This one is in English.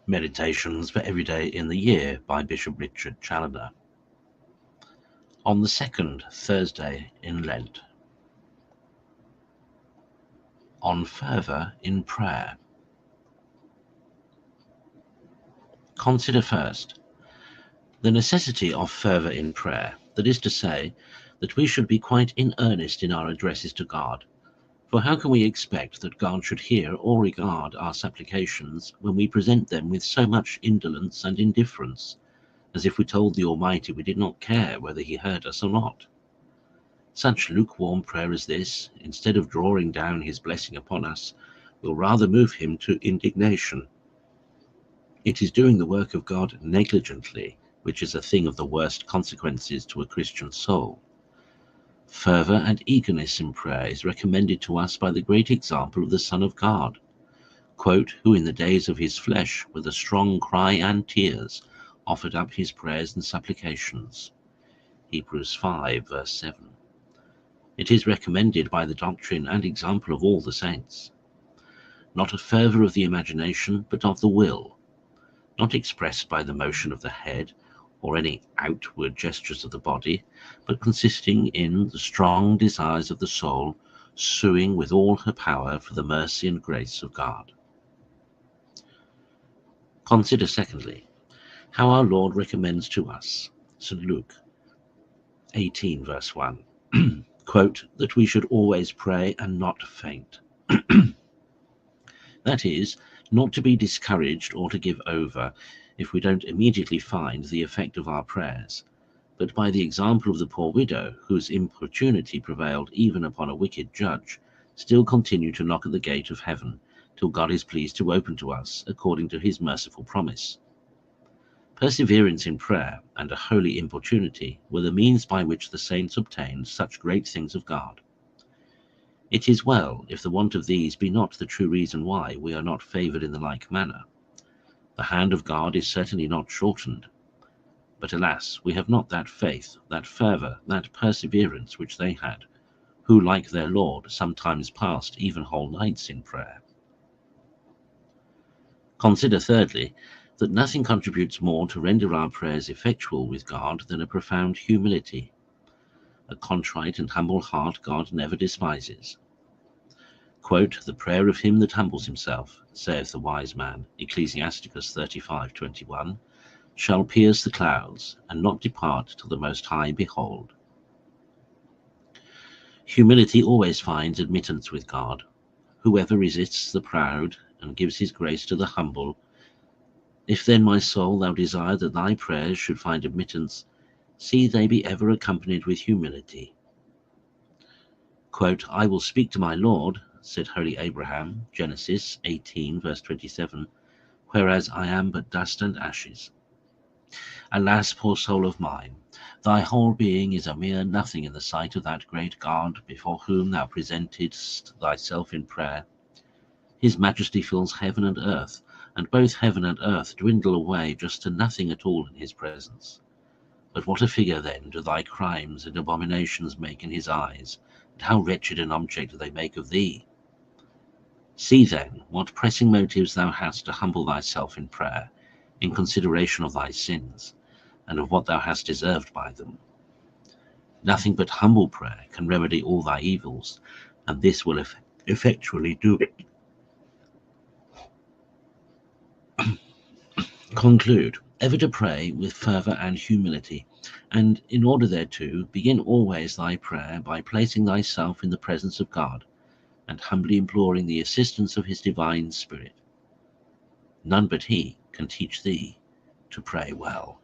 Meditations for Every Day in the Year by Bishop Richard Challoner. On the second Thursday in Lent. On fervour in prayer. Consider first the necessity of fervour in prayer, that is to say, that we should be quite in earnest in our addresses to God. For how can we expect that God should hear or regard our supplications when we present them with so much indolence and indifference, as if we told the Almighty we did not care whether he heard us or not? Such lukewarm prayer as this, instead of drawing down his blessing upon us, will rather move him to indignation. It is doing the work of God negligently, which is a thing of the worst consequences to a Christian soul. Fervour and eagerness in prayer is recommended to us by the great example of the Son of God, who in the days of his flesh, with a strong cry and tears, offered up his prayers and supplications. Hebrews 5, verse 7. It is recommended by the doctrine and example of all the saints. Not a fervour of the imagination, but of the will, not expressed by the motion of the head or any outward gestures of the body, but consisting in the strong desires of the soul, suing with all her power for the mercy and grace of God. Consider secondly, how our Lord recommends to us, St. Luke 18, verse 1, that we should always pray and not faint. That is, not to be discouraged or to give over if we don't immediately find the effect of our prayers, but by the example of the poor widow, whose importunity prevailed even upon a wicked judge, still continue to knock at the gate of heaven, till God is pleased to open to us according to his merciful promise. Perseverance in prayer and a holy importunity were the means by which the saints obtained such great things of God. It is well if the want of these be not the true reason why we are not favoured in the like manner. The hand of God is certainly not shortened, but alas, we have not that faith, that fervour, that perseverance which they had, who, like their Lord, sometimes passed even whole nights in prayer. Consider thirdly, that nothing contributes more to render our prayers effectual with God than a profound humility. A contrite and humble heart God never despises. The prayer of him that humbles himself, saith the wise man, Ecclesiasticus 35:21, shall pierce the clouds, and not depart till the Most High behold. Humility always finds admittance with God. Whoever resists the proud, and gives his grace to the humble, if then, my soul, thou desire that thy prayers should find admittance, see they be ever accompanied with humility. I will speak to my Lord, said holy Abraham, Genesis 18, verse 27, whereas I am but dust and ashes. Alas, poor soul of mine, thy whole being is a mere nothing in the sight of that great God before whom thou presentedst thyself in prayer. His majesty fills heaven and earth, and both heaven and earth dwindle away just to nothing at all in his presence. But what a figure then do thy crimes and abominations make in his eyes, and how wretched an object they make of thee! See then what pressing motives thou hast to humble thyself in prayer, in consideration of thy sins, and of what thou hast deserved by them. Nothing but humble prayer can remedy all thy evils, and this will effectually do it. Conclude, ever to pray with fervour and humility, and in order thereto, begin always thy prayer by placing thyself in the presence of God, and humbly imploring the assistance of his divine Spirit. None but he can teach thee to pray well.